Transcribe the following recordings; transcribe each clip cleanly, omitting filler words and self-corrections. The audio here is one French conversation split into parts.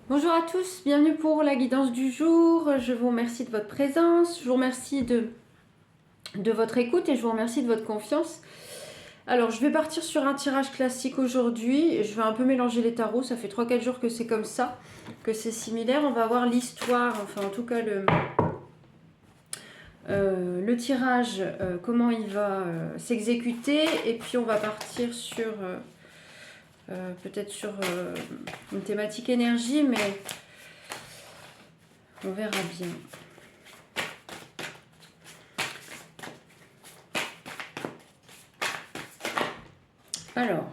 Bonjour à tous, bienvenue pour la guidance du jour. Je vous remercie de votre présence, je vous remercie de votre écoute et je vous remercie de votre confiance. Alors, je vais partir sur un tirage classique aujourd'hui. Je vais un peu mélanger les tarots, ça fait 3-4 jours que c'est comme ça, que c'est similaire. On va voir l'histoire, enfin en tout cas le tirage, comment il va s'exécuter. Et puis on va partir sur peut-être sur une thématique énergie, mais on verra bien. Alors,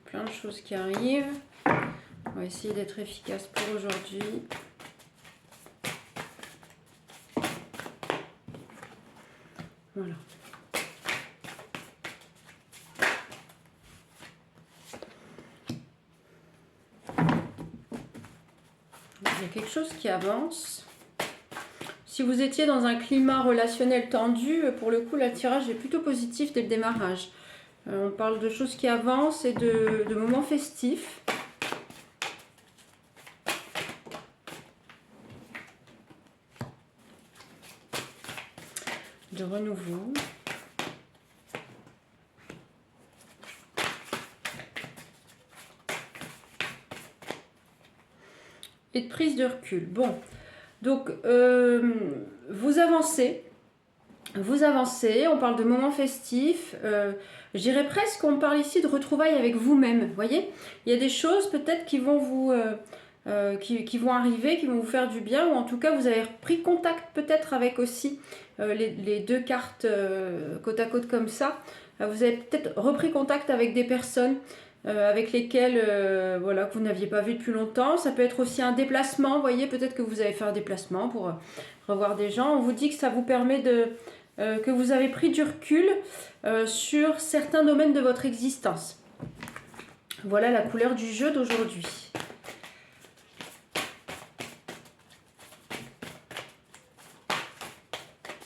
plein de choses qui arrivent. On va essayer d'être efficace pour aujourd'hui. Voilà. Il y a quelque chose qui avance. Si vous étiez dans un climat relationnel tendu, pour le coup, le tirage est plutôt positif dès le démarrage. On parle de choses qui avancent et de moments festifs. De renouveau. Et de prise de recul. Bon, donc vous avancez. Vous avancez, on parle de moments festifs. Je dirais presque qu'on parle ici de retrouvailles avec vous-même. Vous voyez, il y a des choses peut-être qui vont vous... qui vont arriver, qui vont vous faire du bien, ou en tout cas vous avez pris contact peut-être avec aussi les deux cartes côte à côte comme ça. Vous avez peut-être repris contact avec des personnes avec lesquelles voilà, que vous n'aviez pas vu depuis longtemps. Ça peut être aussi un déplacement, vous voyez, peut-être que vous avez fait un déplacement pour revoir des gens. On vous dit que ça vous permet que vous avez pris du recul sur certains domaines de votre existence. Voilà la couleur du jeu d'aujourd'hui.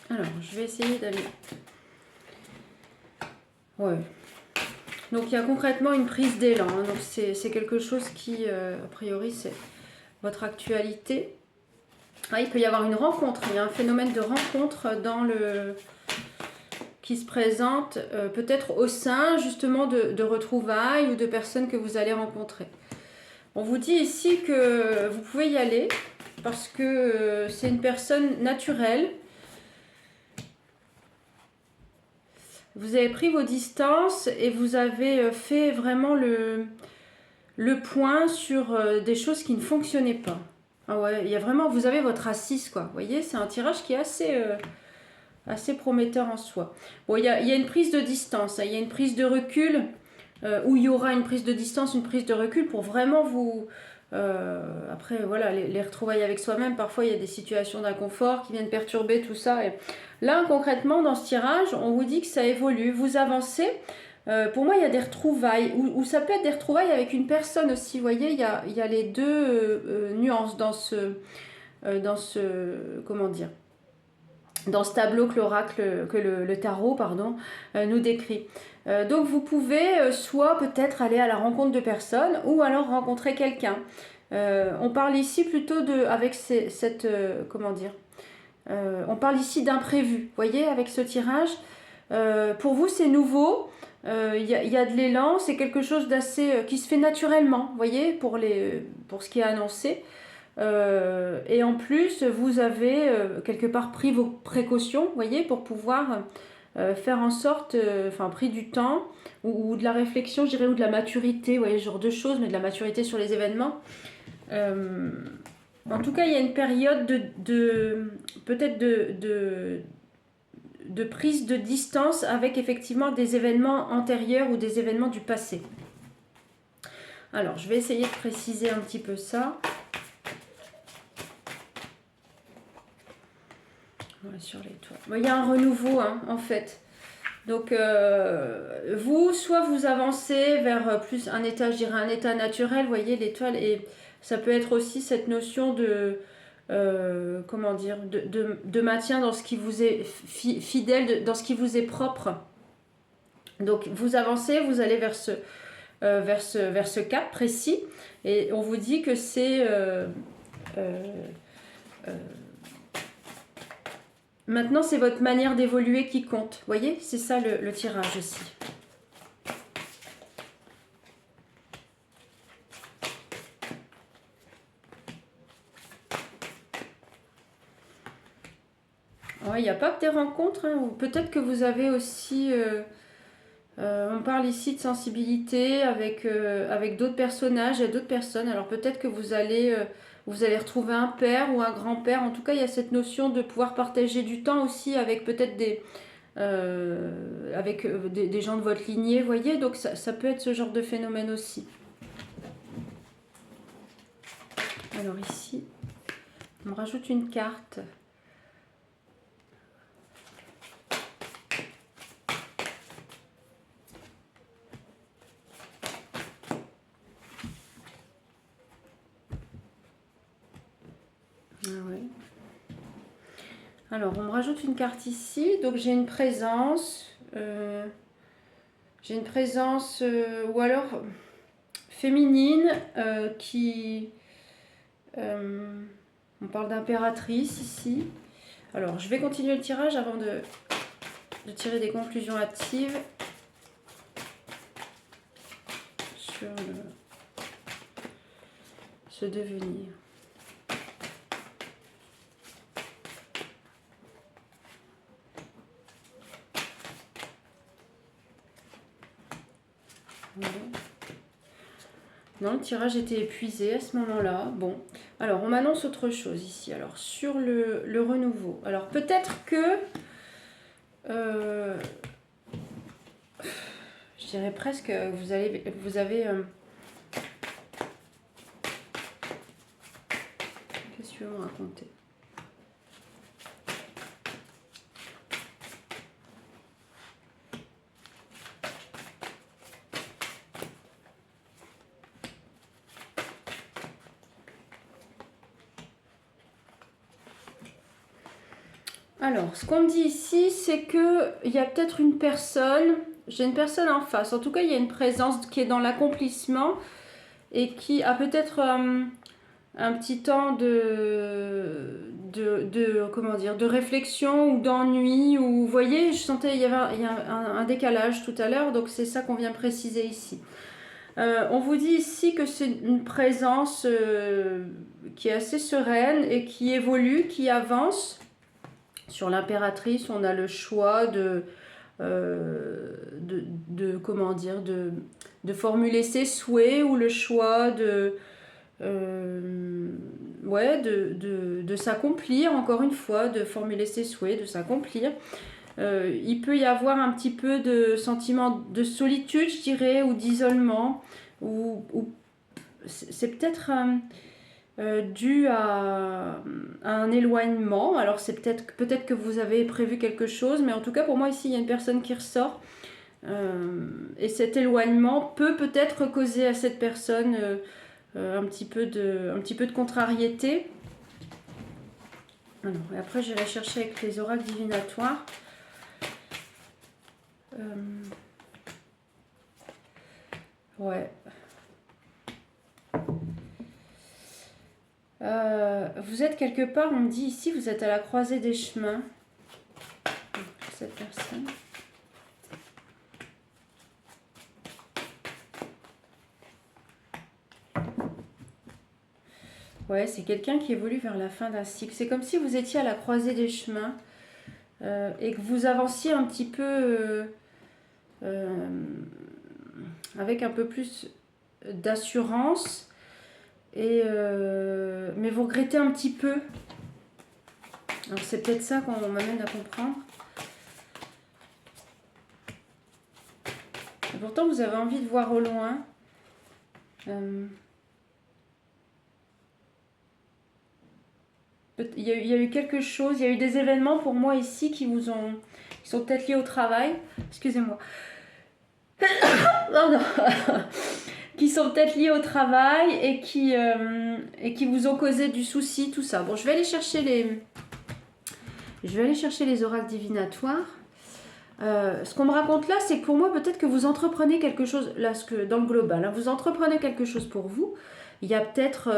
Alors, je vais essayer d'aller... Ouais. Donc, il y a concrètement une prise d'élan. Hein. Donc, c'est quelque chose qui, a priori, c'est votre actualité. Ah, il peut y avoir une rencontre. Il y a un phénomène de rencontre qui se présente peut-être au sein, justement, de retrouvailles ou de personnes que vous allez rencontrer. On vous dit ici que vous pouvez y aller parce que c'est une personne naturelle. Vous avez pris vos distances et vous avez fait vraiment le point sur des choses qui ne fonctionnaient pas. Ah ouais, il y a vraiment, vous avez votre assise, quoi. Vous voyez, c'est un tirage qui est assez prometteur en soi. Bon, il y a une prise de distance, il y a une prise de recul, où il y aura une prise de distance, une prise de recul pour vraiment vous... après, voilà, les retrouvailles avec soi-même, parfois il y a des situations d'inconfort qui viennent perturber tout ça. Et là, concrètement, dans ce tirage, on vous dit que ça évolue, vous avancez. Pour moi, il y a des retrouvailles, ou ça peut être des retrouvailles avec une personne aussi. Vous voyez, il y a les deux nuances dans comment dire, dans ce tableau que l'oracle, que le tarot, pardon, nous décrit. Donc vous pouvez soit peut-être aller à la rencontre de personnes ou alors rencontrer quelqu'un. On parle ici plutôt avec cette comment dire, on parle ici d'imprévu. Vous voyez, avec ce tirage, pour vous c'est nouveau. Il y a de l'élan, c'est quelque chose d'assez qui se fait naturellement. Vous voyez, pour ce qui est annoncé. Et en plus, vous avez quelque part pris vos précautions, vous voyez, pour pouvoir faire en sorte, enfin, pris du temps ou de la réflexion, je dirais, ou de la maturité, vous voyez, ce genre de choses, mais de la maturité sur les événements. En tout cas, il y a une période peut-être de prise de distance avec effectivement des événements antérieurs ou des événements du passé. Alors, je vais essayer de préciser un petit peu ça. Voilà, sur les toits. Bon, il y a un renouveau, hein, en fait. Donc, vous, soit vous avancez vers plus un état, je dirais un état naturel, vous voyez, l'étoile, et ça peut être aussi cette notion de, comment dire, de maintien dans ce qui vous est fidèle, dans ce qui vous est propre. Donc, vous avancez, vous allez vers vers ce cap précis. Et on vous dit que c'est... maintenant, c'est votre manière d'évoluer qui compte. Vous voyez, c'est ça le tirage aussi. Il n'y a pas que des rencontres, hein, ou peut-être que vous avez aussi... on parle ici de sensibilité avec d'autres personnages et d'autres personnes. Alors peut-être que vous allez retrouver un père ou un grand-père. En tout cas, il y a cette notion de pouvoir partager du temps aussi avec peut-être des gens de votre lignée, vous voyez. Donc ça peut être ce genre de phénomène aussi. Alors ici, on rajoute une carte. Ah ouais. Alors, on me rajoute une carte ici. Donc, j'ai une présence. Ou alors féminine qui... on parle d'impératrice ici. Alors, je vais continuer le tirage avant de tirer des conclusions hâtives sur ce devenir. Non, le tirage était épuisé à ce moment-là. Bon, alors on m'annonce autre chose ici. Alors sur le renouveau. Alors peut-être que... je dirais presque vous avez... Qu'est-ce que tu veux me raconter ? Alors, ce qu'on me dit ici, c'est qu'il y a peut-être une personne, j'ai une personne en face, en tout cas il y a une présence qui est dans l'accomplissement et qui a peut-être un petit temps comment dire, de réflexion ou d'ennui, ou vous voyez, je sentais il y a un décalage tout à l'heure, donc c'est ça qu'on vient préciser ici. On vous dit ici que c'est une présence qui est assez sereine et qui évolue, qui avance. Sur l'impératrice, on a le choix comment dire, de formuler ses souhaits, ou le choix de s'accomplir, encore une fois, de formuler ses souhaits, de s'accomplir. Il peut y avoir un petit peu de sentiment de solitude, je dirais, ou d'isolement, ou c'est peut-être... dû à un éloignement. Alors c'est peut-être que vous avez prévu quelque chose, mais en tout cas pour moi ici il y a une personne qui ressort et cet éloignement peut-être causer à cette personne un petit peu de contrariété. Alors, et après j'irai chercher avec les oracles divinatoires. Ouais. Vous êtes quelque part, on me dit ici, vous êtes à la croisée des chemins. Cette personne. Ouais, c'est quelqu'un qui évolue vers la fin d'un cycle. C'est comme si vous étiez à la croisée des chemins et que vous avanciez un petit peu avec un peu plus d'assurance. Mais vous regrettez un petit peu. Alors c'est peut-être ça qu'on m'amène à comprendre. Et pourtant vous avez envie de voir au loin. Il y a eu quelque chose, il y a eu des événements pour moi ici qui sont peut-être liés au travail. Excusez-moi. Pardon. Qui sont peut-être liés au travail et qui vous ont causé du souci, tout ça. Bon, je vais aller chercher les oracles divinatoires. Ce qu'on me raconte là, c'est que pour moi, peut-être que vous entreprenez quelque chose, là, dans le global, hein, vous entreprenez quelque chose pour vous. Il y a peut-être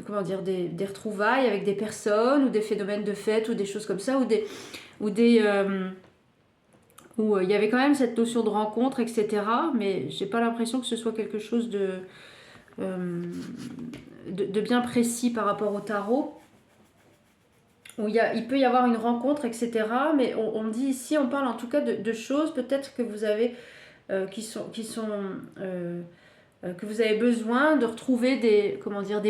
comment dire, des retrouvailles avec des personnes, ou des phénomènes de fête, ou des choses comme ça, où il y avait quand même cette notion de rencontre, etc. Mais j'ai pas l'impression que ce soit quelque chose euh, de bien précis par rapport au tarot. Où il peut y avoir une rencontre, etc. Mais on dit ici, on parle en tout cas de choses peut-être que vous avez, que vous avez besoin de retrouver des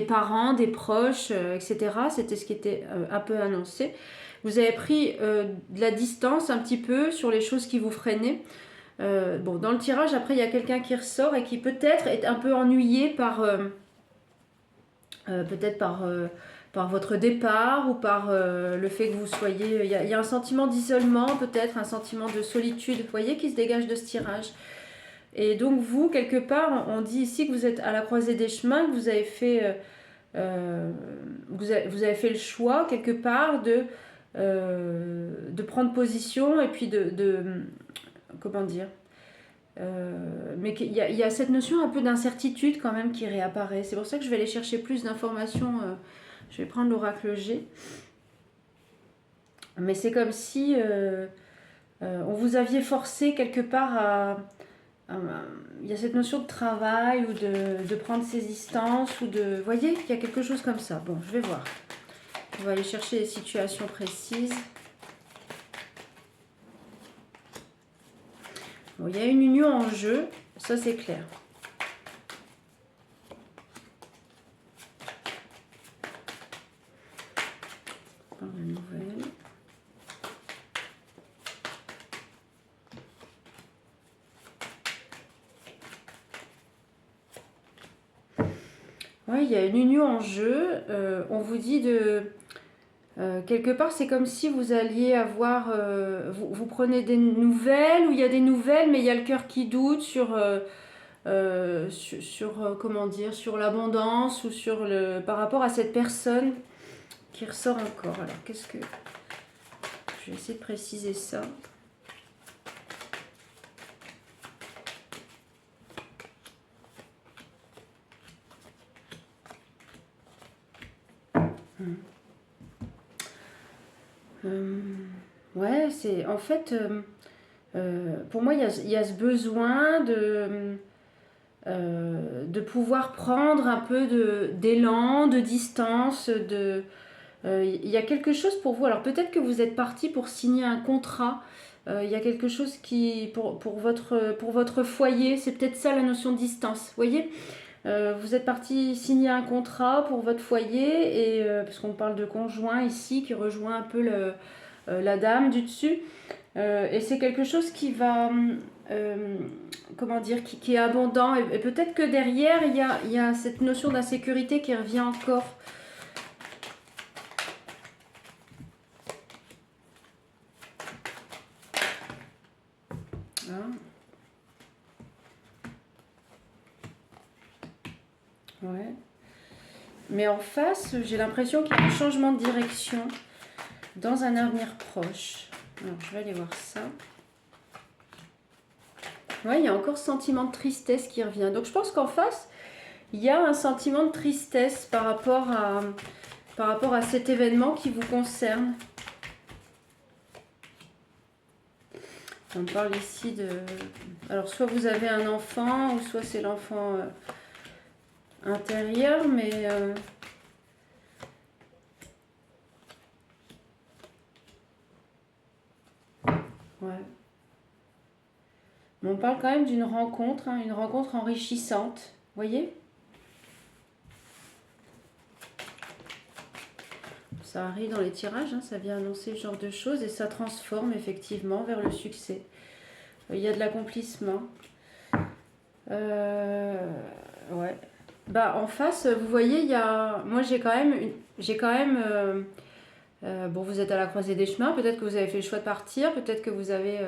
parents, des proches, etc. C'était ce qui était un peu annoncé. Vous avez pris de la distance un petit peu sur les choses qui vous freinaient. Bon, dans le tirage, après, il y a quelqu'un qui ressort et qui peut-être est un peu ennuyé peut-être par votre départ ou par le fait que vous soyez... Il y a un sentiment d'isolement, peut-être un sentiment de solitude, vous voyez, qui se dégage de ce tirage. Et donc vous, quelque part, on dit ici que vous êtes à la croisée des chemins, que vous avez fait, vous avez fait le choix, quelque part, de prendre position et puis comment dire, mais il y a cette notion un peu d'incertitude quand même qui réapparaît. C'est pour ça que je vais aller chercher plus d'informations. Je vais prendre l'oracle G. Mais c'est comme si on vous aviez forcé quelque part il y a cette notion de travail ou de prendre ses distances ou de... Vous voyez, il y a quelque chose comme ça. Bon, je vais voir. On va aller chercher les situations précises. Bon, il y a une union en jeu, ça c'est clair. Par la nouvelle. Oui, il y a une union en jeu. On vous dit de... quelque part, c'est comme si vous alliez avoir... vous prenez des nouvelles, ou il y a des nouvelles, mais il y a le cœur qui doute comment dire, sur l'abondance, ou par rapport à cette personne qui ressort encore. Alors, je vais essayer de préciser ça. Ouais, c'est en fait, pour moi, il y a ce besoin de pouvoir prendre un peu d'élan, de distance, il y a quelque chose pour vous. Alors peut-être que vous êtes parti pour signer un contrat. Il y a quelque chose pour votre foyer, c'est peut-être ça la notion de distance. Vous voyez, vous êtes parti signer un contrat pour votre foyer, et parce qu'on parle de conjoint ici, qui rejoint un peu la dame du dessus. Et c'est quelque chose qui va, comment dire, qui est abondant. Et peut-être que derrière, il y a cette notion d'insécurité qui revient encore. Hein? Ouais. Mais en face, j'ai l'impression qu'il y a un changement de direction dans un avenir proche. Alors, je vais aller voir ça. Ouais, il y a encore ce sentiment de tristesse qui revient. Donc, je pense qu'en face, il y a un sentiment de tristesse par rapport à cet événement qui vous concerne. On parle ici de... Alors, soit vous avez un enfant, ou soit c'est l'enfant intérieur, mais... Ouais. Mais on parle quand même d'une rencontre, hein, une rencontre enrichissante. Vous voyez ? Ça arrive dans les tirages, hein, ça vient annoncer ce genre de choses et ça transforme effectivement vers le succès. Il y a de l'accomplissement. Ouais. Bah, en face, vous voyez, moi j'ai quand même... bon, vous êtes à la croisée des chemins, peut-être que vous avez fait le choix de partir, peut-être que vous avez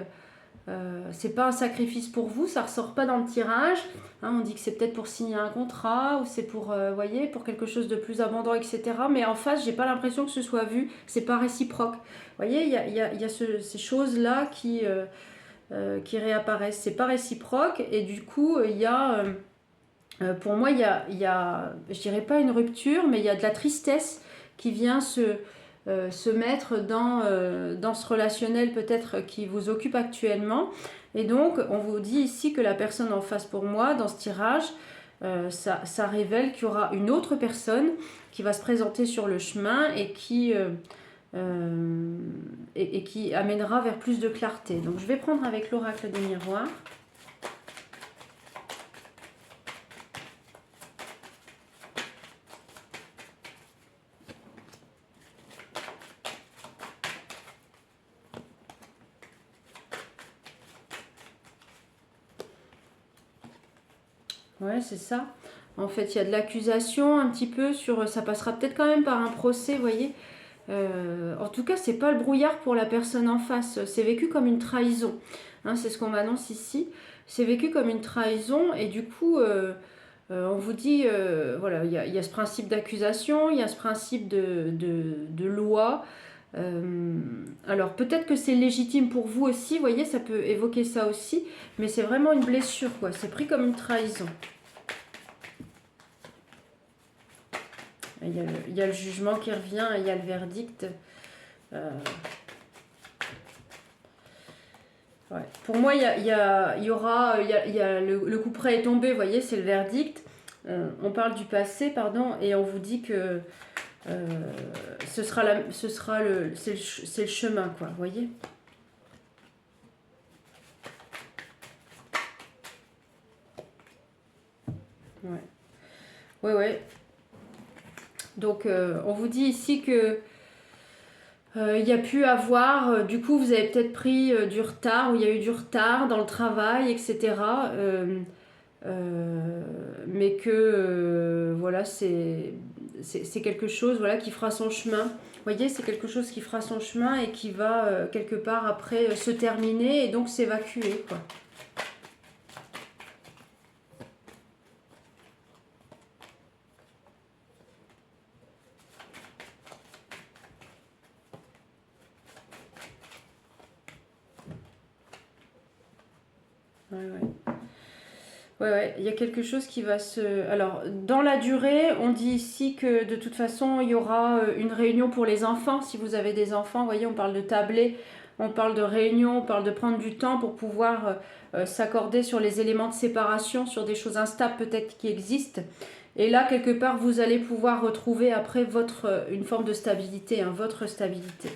c'est pas un sacrifice pour vous, ça ressort pas dans le tirage. Hein, on dit que c'est peut-être pour signer un contrat ou c'est pour, voyez, pour quelque chose de plus abondant, etc. Mais en face, j'ai pas l'impression que ce soit vu. C'est pas réciproque. Vous voyez, il y a ces choses-là qui réapparaissent. C'est pas réciproque et du coup, il y a, pour moi, il y a, je dirais pas une rupture, mais il y a de la tristesse qui vient se mettre dans ce relationnel peut-être qui vous occupe actuellement. Et donc, on vous dit ici que la personne en face pour moi, dans ce tirage, ça révèle qu'il y aura une autre personne qui va se présenter sur le chemin et qui amènera vers plus de clarté. Donc, je vais prendre avec l'oracle des miroirs. Ouais, c'est ça. En fait, il y a de l'accusation un petit peu sur... Ça passera peut-être quand même par un procès, vous voyez. En tout cas, c'est pas le brouillard pour la personne en face. C'est vécu comme une trahison. Hein, c'est ce qu'on m'annonce ici. C'est vécu comme une trahison et du coup, on vous dit, voilà, il y a ce principe d'accusation, il y a ce principe de loi. Alors peut-être que c'est légitime pour vous aussi, vous voyez, ça peut évoquer ça aussi, mais c'est vraiment une blessure, quoi. C'est pris comme une trahison. Il y a le jugement qui revient, il y a le verdict. Ouais. Pour moi, le coup près est tombé, vous voyez, c'est le verdict. On parle du passé, pardon, et on vous dit que c'est le chemin, quoi, vous voyez. Ouais. Ouais, ouais. Donc, on vous dit ici que il y a pu avoir, du coup, vous avez peut-être pris du retard, ou il y a eu du retard dans le travail, etc. Mais que, voilà, c'est quelque chose, voilà, qui fera son chemin. Vous voyez, c'est quelque chose qui fera son chemin et qui va, quelque part, après, se terminer et donc s'évacuer, quoi. Ouais, ouais. Ouais, ouais, il y a quelque chose qui va se... Alors, dans la durée, on dit ici que de toute façon, il y aura une réunion pour les enfants. Si vous avez des enfants, vous voyez, on parle de tabler, on parle de réunion, on parle de prendre du temps pour pouvoir s'accorder sur les éléments de séparation, sur des choses instables peut-être qui existent. Et là, quelque part, vous allez pouvoir retrouver après une forme de stabilité, hein, votre stabilité.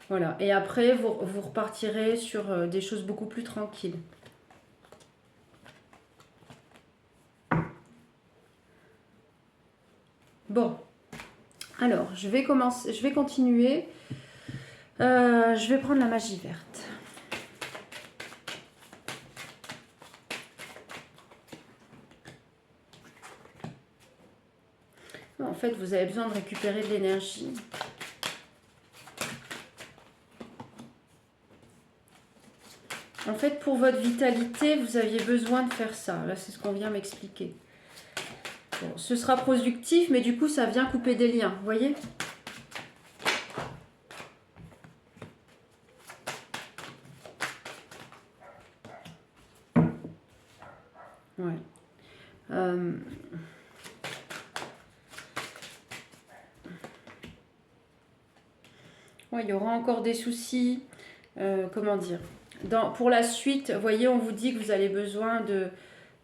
Voilà. Et après, vous repartirez sur des choses beaucoup plus tranquilles. Bon. Alors, je vais continuer. Je vais prendre la magie verte. En fait, vous avez besoin de récupérer de l'énergie. En fait, pour votre vitalité, vous aviez besoin de faire ça. Là, c'est ce qu'on vient m'expliquer. Bon, ce sera productif, mais du coup, ça vient couper des liens. Vous voyez ? Ouais. Ouais, il y aura encore des soucis. Comment dire ? Pour la suite, vous voyez, on vous dit que vous avez besoin de...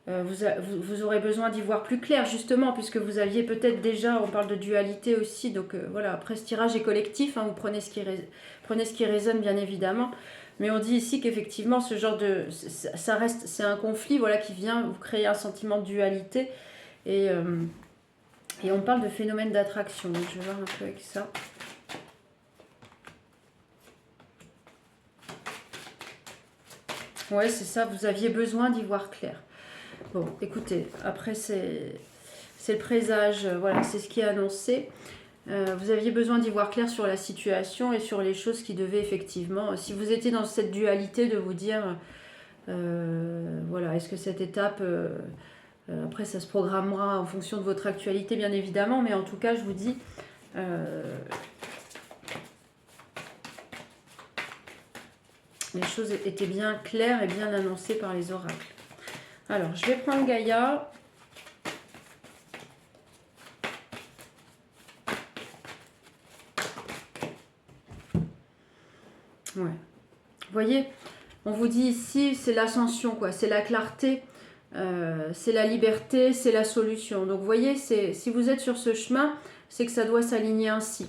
vous aurez besoin d'y voir plus clair, justement, puisque vous aviez peut-être déjà, on parle de dualité aussi, donc voilà, après ce tirage est collectif, hein, vous prenez ce qui résonne, bien évidemment, mais on dit ici qu'effectivement, ce genre de... ça reste, c'est un conflit, voilà, qui vient vous créer un sentiment de dualité, et on parle de phénomène d'attraction, donc je vais voir un peu avec ça. Ouais, c'est ça, vous aviez besoin d'y voir clair. Bon, écoutez, après c'est le présage, voilà, c'est ce qui est annoncé. Vous aviez besoin d'y voir clair sur la situation et sur les choses qui devaient effectivement... Si vous étiez dans cette dualité de vous dire, voilà, est-ce que cette étape... après, ça se programmera en fonction de votre actualité, bien évidemment, mais en tout cas, je vous dis... les choses étaient bien claires et bien annoncées par les oracles. Alors, je vais prendre Gaïa. Ouais. Vous voyez, on vous dit ici, c'est l'ascension, quoi. C'est la clarté, c'est la liberté, c'est la solution. Donc, vous voyez, si vous êtes sur ce chemin, c'est que ça doit s'aligner ainsi.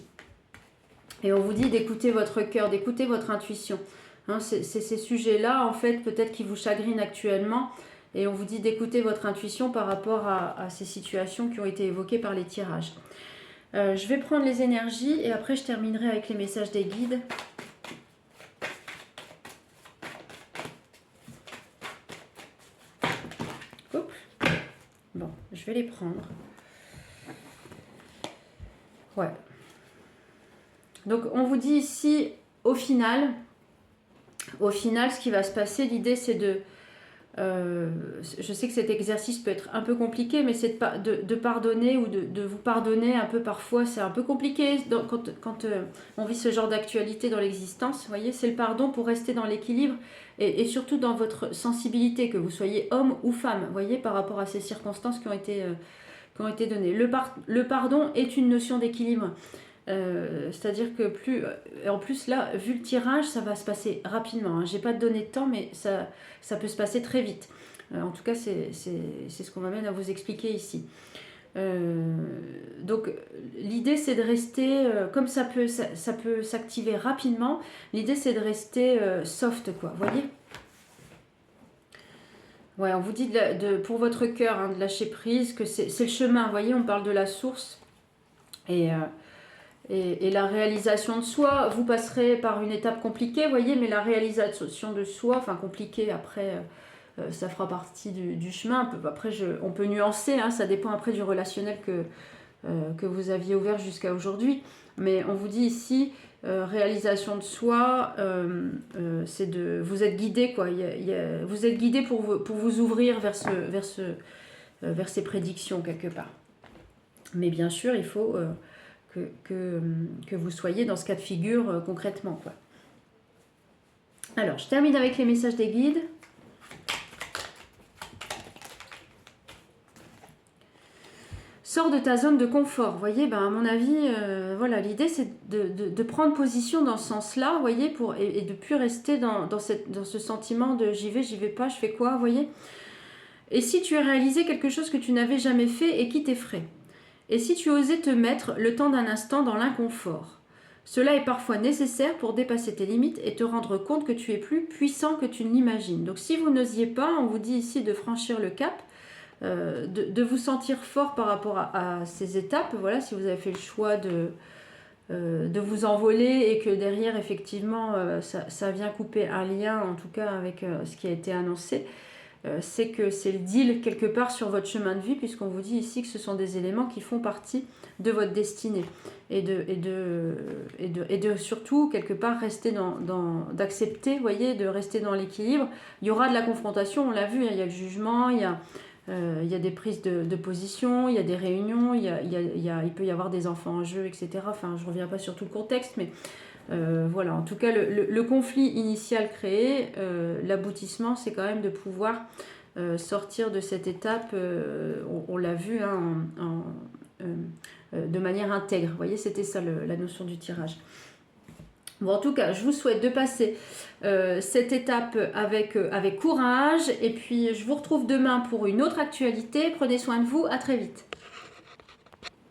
Et on vous dit d'écouter votre cœur, d'écouter votre intuition. Hein, c'est ces sujets-là, en fait, peut-être qui vous chagrinent actuellement. Et on vous dit d'écouter votre intuition par rapport à ces situations qui ont été évoquées par les tirages. Je vais prendre les énergies et après, je terminerai avec les messages des guides. Oups. Bon, je vais les prendre. Ouais. Donc, on vous dit ici, au final, ce qui va se passer, l'idée, c'est de... je sais que cet exercice peut être un peu compliqué, mais c'est de pardonner ou de vous pardonner un peu parfois. C'est un peu compliqué quand on vit ce genre d'actualité dans l'existence. Vous voyez, c'est le pardon pour rester dans l'équilibre et surtout dans votre sensibilité, que vous soyez homme ou femme, vous voyez, par rapport à ces circonstances qui ont été données. Le pardon est une notion d'équilibre. C'est-à-dire que en plus là, vu le tirage, ça va se passer rapidement, hein. J'ai pas donné de temps, mais ça peut se passer très vite. En tout cas, c'est ce qu'on m'amène à vous expliquer ici. Donc l'idée, c'est de rester, comme ça peut s'activer rapidement, l'idée, c'est de rester soft, quoi, vous voyez. Ouais, on vous dit pour votre cœur, hein, de lâcher prise, que c'est le chemin, vous voyez, on parle de la source, et la réalisation de soi, vous passerez par une étape compliquée, vous voyez, mais la réalisation de soi, enfin compliquée, après, ça fera partie du chemin. Après, on peut nuancer, hein, ça dépend après du relationnel que vous aviez ouvert jusqu'à aujourd'hui. Mais on vous dit ici, réalisation de soi, c'est vous êtes guidé, quoi. Vous êtes guidé pour vous ouvrir vers ces prédictions, quelque part. Mais bien sûr, il faut... que vous soyez dans ce cas de figure concrètement, quoi. Alors, je termine avec les messages des guides. Sors de ta zone de confort. Vous voyez, ben, à mon avis, voilà, l'idée, c'est de prendre position dans ce sens-là, vous voyez, et de ne plus rester dans ce sentiment de j'y vais pas, je fais quoi, vous voyez. Et si tu as réalisé quelque chose que tu n'avais jamais fait et qui t'effraie? Et si tu osais te mettre le temps d'un instant dans l'inconfort? Cela est parfois nécessaire pour dépasser tes limites et te rendre compte que tu es plus puissant que tu ne l'imagines. Donc si vous n'osiez pas, on vous dit ici de franchir le cap, de vous sentir fort par rapport à ces étapes. Voilà, si vous avez fait le choix de vous envoler et que derrière, effectivement, ça vient couper un lien, en tout cas avec ce qui a été annoncé. C'est que c'est le deal quelque part sur votre chemin de vie, puisqu'on vous dit ici que ce sont des éléments qui font partie de votre destinée et de surtout quelque part rester d'accepter, voyez, de rester dans l'équilibre. Il y aura de la confrontation, on l'a vu, hein, il y a le jugement, il y a des prises de position, il y a des réunions, il peut y avoir des enfants en jeu, etc. Enfin, je ne reviens pas sur tout le contexte, mais voilà, en tout cas, le conflit initial créé, l'aboutissement, c'est quand même de pouvoir sortir de cette étape, on l'a vu, hein, de manière intègre. Vous voyez, c'était ça la notion du tirage. Bon, en tout cas, je vous souhaite de passer cette étape avec courage. Et puis, je vous retrouve demain pour une autre actualité. Prenez soin de vous. À très vite.